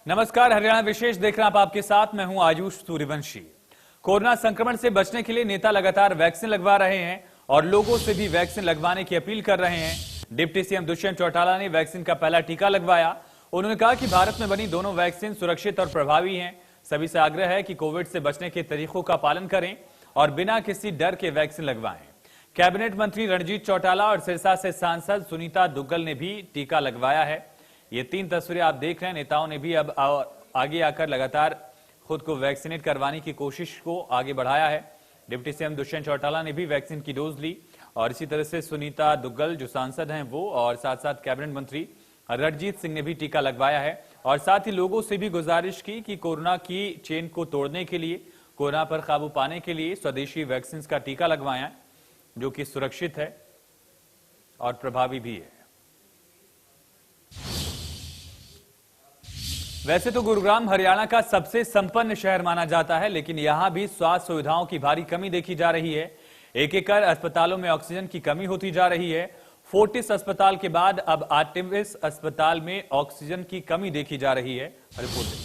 नमस्कार, हरियाणा विशेष देख रहे हैं आप, आपके साथ मैं हूं आयुष सूर्यवंशी। कोरोना संक्रमण से बचने के लिए नेता लगातार वैक्सीन लगवा रहे हैं और लोगों से भी वैक्सीन लगवाने की अपील कर रहे हैं। डिप्टी सीएम दुष्यंत चौटाला ने वैक्सीन का पहला टीका लगवाया। उन्होंने कहा कि भारत में बनी दोनों वैक्सीन सुरक्षित और प्रभावी हैं। सभी से आग्रह है कि कोविड से बचने के तरीकों का पालन करें और बिना किसी डर के वैक्सीन लगवाएं। कैबिनेट मंत्री रणजीत चौटाला और सिरसा से सांसद सुनीता दुग्गल ने भी टीका लगवाया है। ये 3 तस्वीरें आप देख रहे हैं। नेताओं ने भी अब आगे आकर लगातार खुद को वैक्सीनेट करवाने की कोशिश को आगे बढ़ाया है। डिप्टी सीएम दुष्यंत चौटाला ने भी वैक्सीन की डोज ली और इसी तरह से सुनीता दुग्गल जो सांसद हैं वो, और साथ साथ कैबिनेट मंत्री रणजीत सिंह ने भी टीका लगवाया है। और साथ ही लोगों से भी गुजारिश की कि कोरोना की चेन को तोड़ने के लिए, कोरोना पर काबू पाने के लिए स्वदेशी वैक्सीन का टीका लगवाएं, जो कि सुरक्षित है और प्रभावी भी है। वैसे तो गुरुग्राम हरियाणा का सबसे संपन्न शहर माना जाता है, लेकिन यहां भी स्वास्थ्य सुविधाओं की भारी कमी देखी जा रही है। एक अस्पतालों में ऑक्सीजन की कमी होती जा रही है। फोर्टिस अस्पताल के बाद अब आर्टेमिस अस्पताल में ऑक्सीजन की कमी देखी जा रही है। रिपोर्ट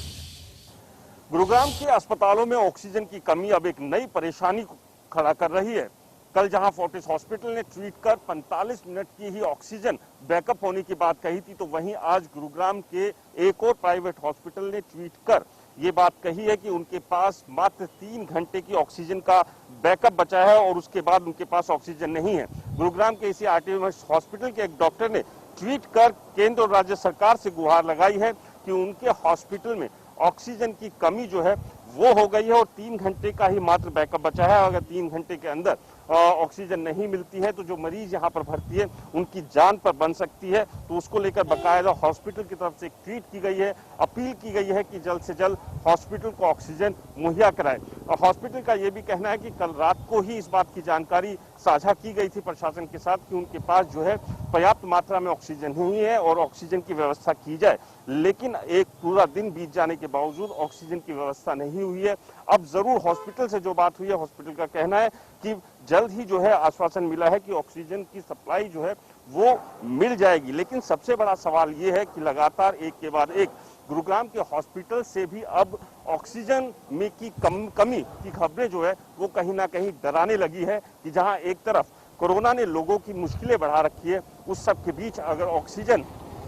गुरुग्राम के अस्पतालों में ऑक्सीजन की कमी अब एक नई परेशानी को खड़ा कर रही है। कल जहां फोर्टिस हॉस्पिटल ने ट्वीट कर 45 मिनट की ही ऑक्सीजन बैकअप होने की बात कही थी, तो वहीं आज गुरुग्राम के एक और प्राइवेट हॉस्पिटल ने ट्वीट कर ये बात कही है कि उनके पास मात्र 3 घंटे की ऑक्सीजन का बैकअप बचा है और उसके बाद उनके पास ऑक्सीजन नहीं है। गुरुग्राम के इसी आर्टेमिस हॉस्पिटल के एक डॉक्टर ने ट्वीट कर केंद्र और राज्य सरकार से गुहार लगाई है कि उनके हॉस्पिटल में ऑक्सीजन की कमी जो है वो हो गई है और 3 घंटे का ही मात्र बैकअप बचा है। अगर 3 घंटे के अंदर ऑक्सीजन नहीं मिलती है तो जो मरीज यहाँ पर भर्ती है उनकी जान पर बन सकती है। तो उसको लेकर बकायदा हॉस्पिटल की तरफ से एक ट्वीट की गई है, अपील की गई है कि जल्द से जल्द हॉस्पिटल को ऑक्सीजन मुहैया कराए। हॉस्पिटल का ये भी कहना है कि कल रात को ही इस बात की जानकारी साझा की गई थी प्रशासन के साथ कि उनके पास जो है पर्याप्त मात्रा में ऑक्सीजन नहीं है और ऑक्सीजन की व्यवस्था की जाए, लेकिन एक पूरा दिन बीत जाने के बावजूद ऑक्सीजन की व्यवस्था नहीं हुई है। अब जरूर हॉस्पिटल से जो बात हुई है, हॉस्पिटल का कहना है कि जल्द ही जो है आश्वासन मिला है कि ऑक्सीजन की सप्लाई जो है वो मिल जाएगी। लेकिन सबसे बड़ा सवाल ये है कि लगातार एक के बाद एक गुरुग्राम के हॉस्पिटल से भी अब ऑक्सीजन में की कमी की खबरें जो है वो कहीं ना कहीं डराने लगी है कि जहां एक तरफ कोरोना ने लोगों की मुश्किलें बढ़ा रखी है, उस सब के बीच अगर ऑक्सीजन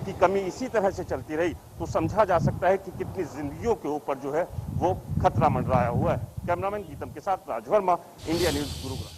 की कमी इसी तरह से चलती रही तो समझा जा सकता है कि कितनी जिंदगियों के ऊपर जो है वो खतरा मंडराया हुआ है। कैमरामैन गीतम के साथ राज वर्मा, इंडिया न्यूज, गुरुग्राम।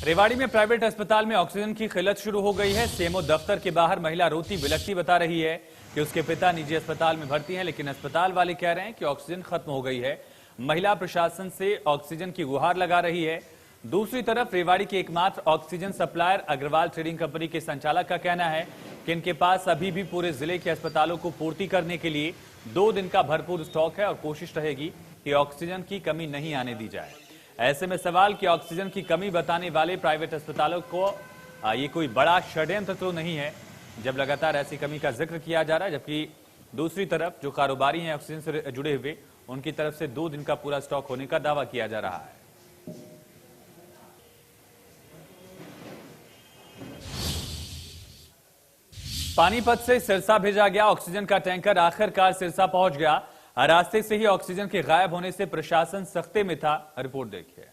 रेवाड़ी में प्राइवेट अस्पताल में ऑक्सीजन की किल्लत शुरू हो गई है। सीएमओ दफ्तर के बाहर महिला रोती बिलखती बता रही है कि उसके पिता निजी अस्पताल में भर्ती हैं, लेकिन अस्पताल वाले कह रहे हैं कि ऑक्सीजन खत्म हो गई है। महिला प्रशासन से ऑक्सीजन की गुहार लगा रही है। दूसरी तरफ रेवाड़ी के एकमात्र oxygen supplier Agarwal trading company के संचालक का कहना है कि इनके पास अभी भी पूरे जिले के अस्पतालों को पूर्ति करने के लिए 2 दिन का भरपूर स्टॉक है और कोशिश रहेगी कि ऑक्सीजन की कमी नहीं आने दी जाए। ऐसे में सवाल कि ऑक्सीजन की कमी बताने वाले प्राइवेट अस्पतालों को ये कोई बड़ा षड्यंत्र तो नहीं है, जब लगातार ऐसी कमी का जिक्र किया जा रहा है, जबकि दूसरी तरफ जो कारोबारी हैं ऑक्सीजन से जुड़े हुए, उनकी तरफ से 2 दिन का पूरा स्टॉक होने का दावा किया जा रहा है। पानीपत से सिरसा भेजा गया ऑक्सीजन का टैंकर आखिरकार सिरसा पहुंच गया। रास्ते से ही ऑक्सीजन के गायब होने से प्रशासन सख्ते में था। रिपोर्ट देखिए।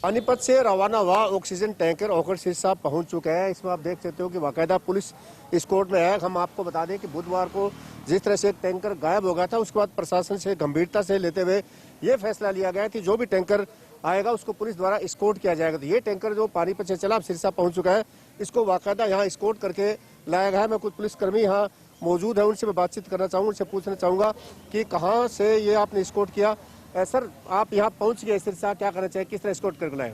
पानीपत से रवाना हुआ ऑक्सीजन टैंकर होकर सिरसा पहुंच चुका है। इसमें आप देख सकते हो कि बाकायदा पुलिस एस्कॉर्ट में है। हम आपको बता दें कि बुधवार को जिस तरह से एक टैंकर गायब हो गया था, उसके बाद प्रशासन से गंभीरता से लेते हुए ये फैसला लिया गया कि जो भी टैंकर आएगा उसको पुलिस द्वारा एस्कॉर्ट किया जाएगा। तो ये टैंकर जो पानीपत से चला अब सिरसा पहुंच चुका है, इसको बाकायदा यहाँ एस्कॉर्ट करके लाया गया है। मैं कुछ पुलिसकर्मी यहाँ मौजूद है, उनसे मैं बातचीत करना चाहूँगा, उनसे पूछना चाहूँगा कि कहाँ से ये आपने एस्कॉर्ट किया। सर, आप यहाँ पहुँच गए सिरसा, क्या करना चाहिए, किस तरह एस्कॉर्ट करके लाए?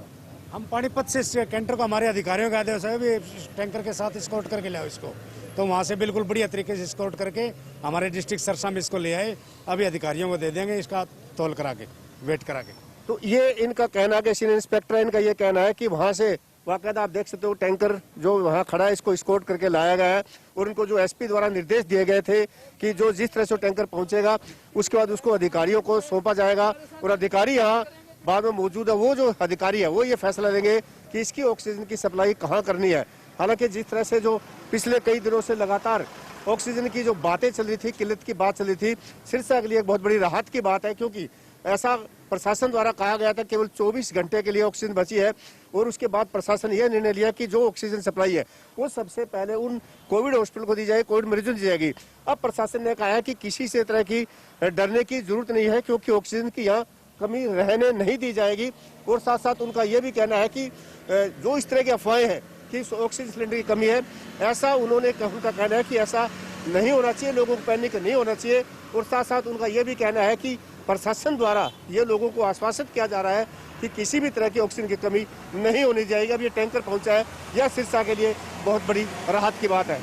हम पानीपत से कैंटर को हमारे अधिकारियों के आदेश है भी टैंकर के साथ एस्कॉर्ट करके लाओ इसको, तो वहाँ से बिल्कुल बढ़िया तरीके से एस्कॉर्ट करके हमारे डिस्ट्रिक्ट सिरसा में इसको ले आए। अभी अधिकारियों को दे देंगे इसका तौल करा के, वेट करा के। तो ये इनका कहना कि सीनियर इंस्पेक्टर है, इनका ये कहना है कि वहाँ से बाकायदा आप देख सकते हो टैंकर जो वहाँ खड़ा है इसको एस्कॉर्ट करके लाया गया है और उनको जो एसपी द्वारा निर्देश दिए गए थे कि जो जिस तरह से टैंकर पहुंचेगा उसके बाद उसको अधिकारियों को सौंपा जाएगा और अधिकारी यहाँ बाद में मौजूद है। वो जो अधिकारी है वो ये फैसला लेंगे कि इसकी ऑक्सीजन की सप्लाई कहाँ करनी है। हालांकि जिस तरह से जो पिछले कई दिनों से लगातार ऑक्सीजन की जो बातें चल रही थी, किल्लत की बात चल रही थी, सिरसा के लिए एक बहुत बड़ी राहत की बात है, क्योंकि ऐसा प्रशासन द्वारा कहा गया था केवल 24 घंटे के लिए ऑक्सीजन बची है। और उसके बाद प्रशासन यह निर्णय लिया कि जो ऑक्सीजन सप्लाई है वो सबसे पहले उन कोविड हॉस्पिटल को दी जाएगी, कोविड मरीजों को दी जाएगी। अब प्रशासन ने कहा है कि किसी से तरह की डरने की जरूरत नहीं है, क्योंकि ऑक्सीजन की यहाँ कमी रहने नहीं दी जाएगी। और साथ साथ उनका यह भी कहना है कि जो इस तरह की अफवाहें हैं कि ऑक्सीजन सिलेंडर की कमी है, ऐसा उनका कहना है कि ऐसा नहीं होना चाहिए, लोगों को पैनिक नहीं होना चाहिए। और साथ साथ उनका यह भी कहना है कि प्रशासन द्वारा ये लोगों को आश्वासित किया जा रहा है कि किसी भी तरह की ऑक्सीजन की कमी नहीं होनी जाएगी। अब ये टैंकर पहुंचा है, यह सिरसा के लिए बहुत बड़ी राहत की बात है।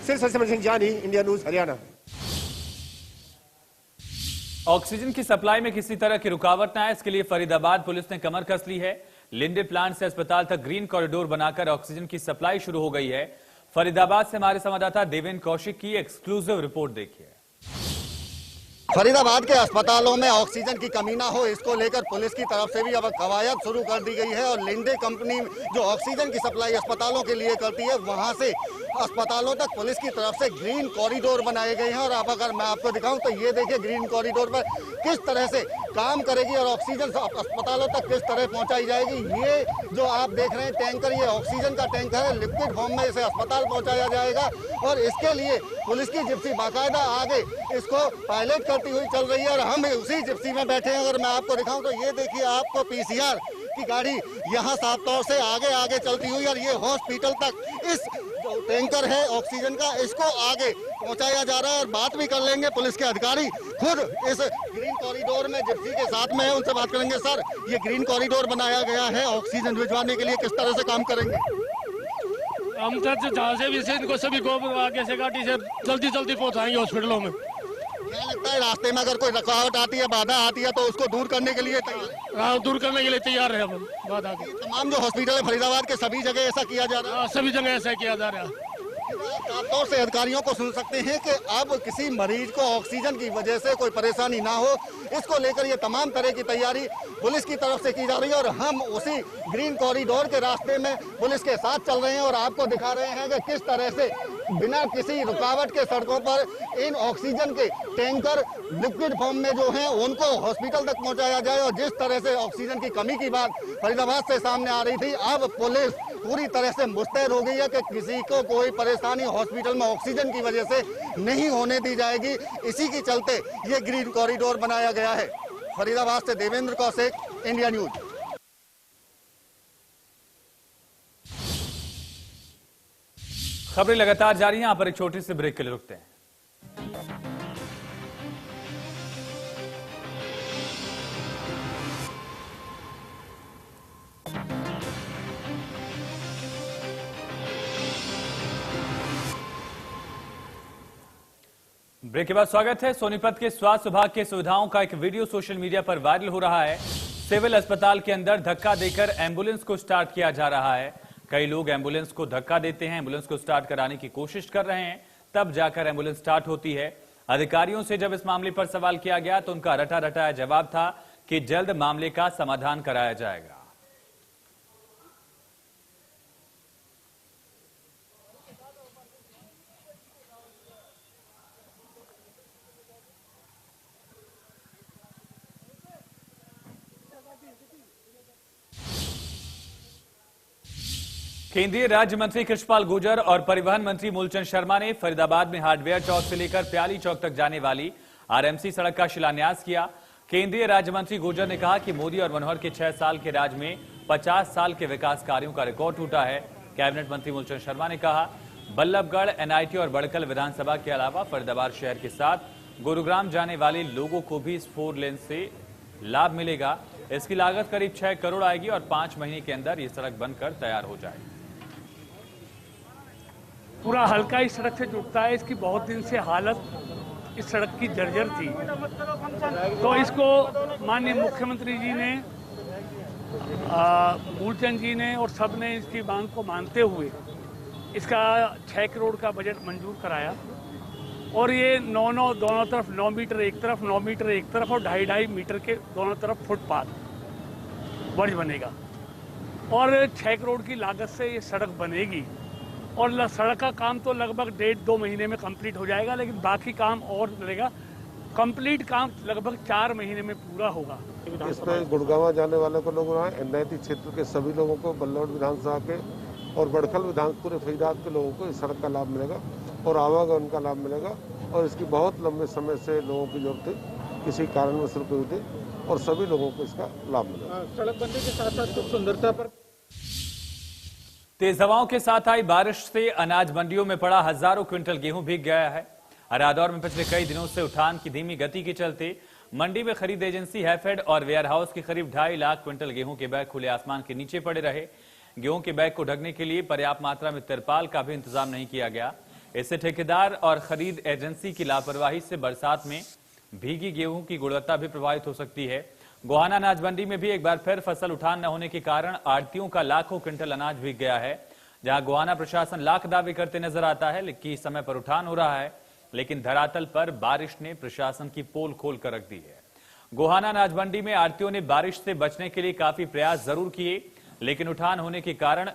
सिरसा से मनसिंह जानी, इंडिया न्यूज, हरियाणा। ऑक्सीजन की सप्लाई में किसी तरह की रुकावट न आए, इसके लिए फरीदाबाद पुलिस ने कमर कस ली है। लिंडे प्लांट से अस्पताल तक ग्रीन कॉरिडोर बनाकर ऑक्सीजन की सप्लाई शुरू हो गई है। फरीदाबाद से हमारे संवाददाता देवेंद्र कौशिक की एक्सक्लूसिव रिपोर्ट देखिए। फरीदाबाद के अस्पतालों में ऑक्सीजन की कमी ना हो, इसको लेकर पुलिस की तरफ से भी अब कवायद शुरू कर दी गई है। और लिंडे कंपनी जो ऑक्सीजन की सप्लाई अस्पतालों के लिए करती है, वहां से अस्पतालों तक पुलिस की तरफ से ग्रीन कॉरिडोर बनाए गए हैं। और अब अगर मैं आपको दिखाऊं तो ये देखिए ग्रीन कॉरिडोर पर किस तरह से काम करेगी और ऑक्सीजन अस्पतालों तक किस तरह पहुंचाई जाएगी। ये जो आप देख रहे हैं टैंकर, ये ऑक्सीजन का टैंकर है, लिक्विड फॉर्म में इसे अस्पताल पहुंचाया जाएगा। और इसके लिए पुलिस की जिप्सी बाकायदा आगे इसको पायलट करती हुई चल रही है और हम उसी जिप्सी में बैठे हैं। अगर मैं आपको दिखाऊं तो ये देखिए आपको पीसीआर की गाड़ी यहाँ साफ तौर से आगे आगे चलती हुई, और ये हॉस्पिटल तक इस जो टैंकर है ऑक्सीजन का, इसको आगे पहुंचाया जा रहा है। और बात भी कर लेंगे पुलिस के अधिकारी खुद इस ग्रीन कॉरिडोर में जिप्सी के साथ में है, उनसे बात करेंगे। सर, ये ग्रीन कॉरिडोर बनाया गया है ऑक्सीजन भिजवाने के लिए, किस तरह से काम करेंगे? हम जहाँ से भी इनको सभी को आगे से गाड़ी से जल्दी जल्दी पहुंचाएंगे हॉस्पिटलों में। क्या लगता है रास्ते में अगर कोई रुकावट आती है, बाधा आती है, तो उसको दूर करने के लिए तैयार? हाँ, दूर करने के लिए तैयार है हम। बाधा की तमाम जो हॉस्पिटल है फरीदाबाद के सभी जगह ऐसा किया जा रहा है? सभी जगह ऐसा किया जा रहा है। साफ तौर से अधिकारियों को सुन सकते हैं कि अब किसी मरीज को ऑक्सीजन की वजह से कोई परेशानी ना हो, इसको लेकर ये तमाम तरह की तैयारी पुलिस की तरफ से की जा रही है। और हम उसी ग्रीन कॉरिडोर के रास्ते में पुलिस के साथ चल रहे हैं और आपको दिखा रहे हैं कि किस तरह से बिना किसी रुकावट के सड़कों पर इन ऑक्सीजन के टैंकर लिक्विड फॉर्म में जो हैं उनको हॉस्पिटल तक पहुंचाया जाए। और जिस तरह से ऑक्सीजन की कमी की बात फरीदाबाद से सामने आ रही थी, अब पुलिस पूरी तरह से मुस्तैद हो गई है कि किसी को कोई परेशानी हॉस्पिटल में ऑक्सीजन की वजह से नहीं होने दी जाएगी। इसी के चलते ये ग्रीन कॉरिडोर बनाया गया है। फरीदाबाद से देवेंद्र कौशिक, इंडिया न्यूज। खबरें लगातार जारी हैं, यहां पर एक छोटी सी ब्रेक के लिए रुकते हैं। ब्रेक के बाद स्वागत है। सोनीपत के स्वास्थ्य विभाग के सुविधाओं का एक वीडियो सोशल मीडिया पर वायरल हो रहा है। सिविल अस्पताल के अंदर धक्का देकर एम्बुलेंस को स्टार्ट किया जा रहा है। कई लोग एम्बुलेंस को धक्का देते हैं, एम्बुलेंस को स्टार्ट कराने की कोशिश कर रहे हैं, तब जाकर एम्बुलेंस स्टार्ट होती है। अधिकारियों से जब इस मामले पर सवाल किया गया तो उनका रटा रटाया जवाब था कि जल्द मामले का समाधान कराया जाएगा। केंद्रीय राज्य मंत्री कृष्णपाल गुर्जर और परिवहन मंत्री मूलचंद शर्मा ने फरीदाबाद में हार्डवेयर चौक से लेकर प्याली चौक तक जाने वाली आरएमसी सड़क का शिलान्यास किया। केंद्रीय राज्य मंत्री गुर्जर ने कहा कि मोदी और मनोहर के 6 साल के राज में 50 साल के विकास कार्यों का रिकॉर्ड टूटा है। कैबिनेट मंत्री मूलचंद शर्मा ने कहा बल्लभगढ़, एनआईटी और बड़कल विधानसभा के अलावा फरीदाबाद शहर के साथ गुरुग्राम जाने वाले लोगों को भी इस 4 लेन से लाभ मिलेगा। इसकी लागत करीब 6 करोड़ आएगी और 5 महीने के अंदर ये सड़क बनकर तैयार हो जाएगी। पूरा हल्का इस सड़क से जुड़ता है। इसकी बहुत दिन से हालत इस सड़क की जर्जर थी, तो इसको माननीय मुख्यमंत्री जी ने, मूलचंद जी ने और सब ने इसकी मांग को मानते हुए इसका 6 करोड़ का बजट मंजूर कराया। और ये 9 दोनों तरफ 9 मीटर एक तरफ, 9 मीटर एक तरफ और 2.5 मीटर के दोनों तरफ फुटपाथ वर्ज बनेगा। और 6 करोड़ की लागत से ये सड़क बनेगी। और सड़क का काम तो लगभग 1.5-2 महीने में कंप्लीट हो जाएगा, लेकिन बाकी काम और लगेगा। कंप्लीट काम लगभग 4 महीने में पूरा होगा। इस पे गुड़गांव जाने वाले को लोगों ने एनआईटी क्षेत्र के सभी लोगों को, बल्लौड़ विधानसभा के और बड़खल विधानसभा फरीदाबाद के लोगों को इस सड़क का लाभ मिलेगा और आवागमन का लाभ मिलेगा। और इसकी बहुत लंबे समय से लोगों की जरूरत थी, किसी कारणवश रुके हुए थे और सभी लोगों को इसका लाभ मिलेगा। सड़क बनने के साथ साथ कुछ सुंदरता पर तेज हवाओं के साथ आई बारिश से अनाज मंडियों में पड़ा हजारों क्विंटल गेहूं भीग गया है। रादौर में पिछले कई दिनों से उठान की धीमी गति के चलते मंडी में खरीद एजेंसी हैफेड और वेयरहाउस के करीब 2.5 लाख क्विंटल गेहूं के बैग खुले आसमान के नीचे पड़े रहे। गेहूं के बैग को ढकने के लिए पर्याप्त मात्रा में तिरपाल का भी इंतजाम नहीं किया गया। इससे ठेकेदार और खरीद एजेंसी की लापरवाही से बरसात में भीगी गेहूं की गुणवत्ता भी प्रभावित हो सकती है। गोहाना अनाज मंडी में भी एक बार फिर फसल उठान न होने के कारण आड़तियों का लाखों क्विंटल अनाज भीग गया है। जहां गोहाना प्रशासन लाख दावे करते नजर आता है कि समय पर उठान हो रहा है, लेकिन धरातल पर बारिश ने प्रशासन की पोल खोल कर रख दी है। गोहाना अनाज मंडी में आड़तियों ने बारिश से बचने के लिए काफी प्रयास जरूर किए, लेकिन उठान होने के कारण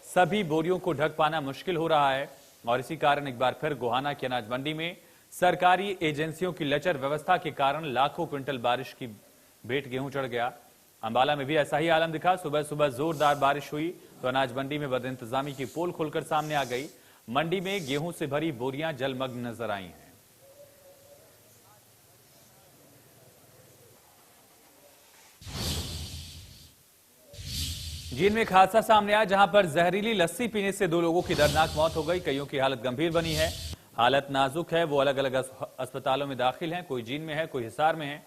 सभी बोरियों को ढक पाना मुश्किल हो रहा है। और इसी कारण एक बार फिर गोहाना की अनाज मंडी में सरकारी एजेंसियों की लचर व्यवस्था के कारण लाखों क्विंटल बारिश की भेंट गेहूं चढ़ गया। अंबाला में भी ऐसा ही आलम दिखा। सुबह सुबह जोरदार बारिश हुई तो अनाज मंडी में बदइंतजामी की पोल खुलकर सामने आ गई। मंडी में गेहूं से भरी बोरियां जलमग्न नजर आई हैं। जींद में एक हादसा सामने आया, जहां पर जहरीली लस्सी पीने से 2 लोगों की दर्दनाक मौत हो गई। कईयों की हालत गंभीर बनी है। हालत नाजुक है, वो अलग अलग अस्पतालों में दाखिल हैं। कोई जींद में है, कोई हिसार में है।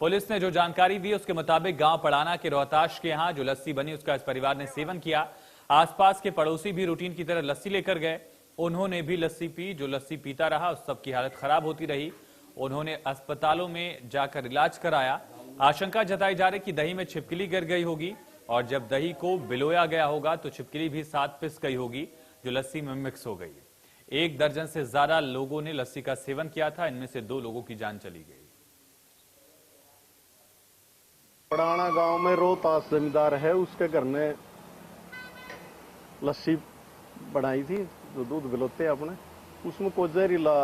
पुलिस ने जो जानकारी दी उसके मुताबिक गांव पड़ाना के रोहताश के यहां जो लस्सी बनी उसका इस परिवार ने सेवन किया। आसपास के पड़ोसी भी रूटीन की तरह लस्सी लेकर गए। उन्होंने भी लस्सी पी। जो लस्सी पीता रहा उस सबकी हालत खराब होती रही। उन्होंने अस्पतालों में जाकर इलाज कराया। आशंका जताई जा रही कि दही में छिपकली गिर गई होगी और जब दही को बिलोया गया होगा तो छिपकली भी साथ पिस गई होगी, जो लस्सी में मिक्स हो गई। 1 दर्जन से ज्यादा लोगों ने लस्सी का सेवन किया था। इनमें से 2 लोगों की जान चली गई। पड़ाना गांव में रोहतास जमींदार है, उसके घर में लस्सी बनाई थी जो दूध बिलोते अपने, उसमें कोई जहरीला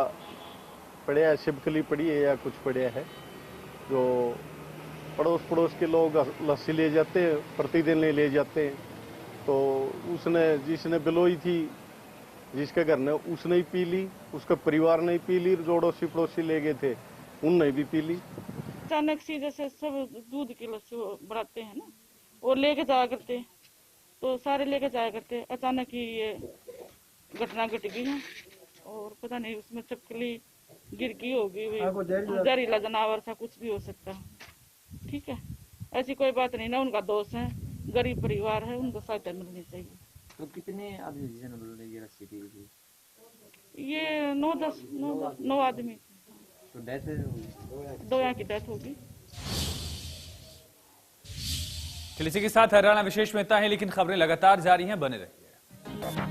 पड़ा है, छिपकली पड़ी है या कुछ पड़ा है। जो पड़ोस के लोग लस्सी ले जाते हैं, प्रतिदिन ले जाते हैं। तो उसने जिसने बिलोई थी जिसके घर ने, उसने ही पी ली, उसका परिवार ने पी ली, जो अड़ोसी पड़ोसी ले गए थे उनने भी पी ली। अचानक से जैसे सब दूध की लस्सी बनाते हैं ना, और लेके जाया करते, तो सारे लेके जाया करते। अचानक ही ये घटना घट गई है और पता नहीं उसमें छिपकली गिर गई होगी, जहरीला जानवर था, कुछ भी हो सकता है। ठीक है, ऐसी कोई बात नहीं ना, उनका दोष है, गरीब परिवार है, उनको सहायता मिलनी चाहिए। तो कितने आदमी ये लस्सी पी थी? ये 9 आदमी। तो डेथ होगी? 2 की डेथ होगी। इसी के साथ हरियाणा विशेष में इतना है, लेकिन खबरें लगातार जारी हैं, बने रहिए।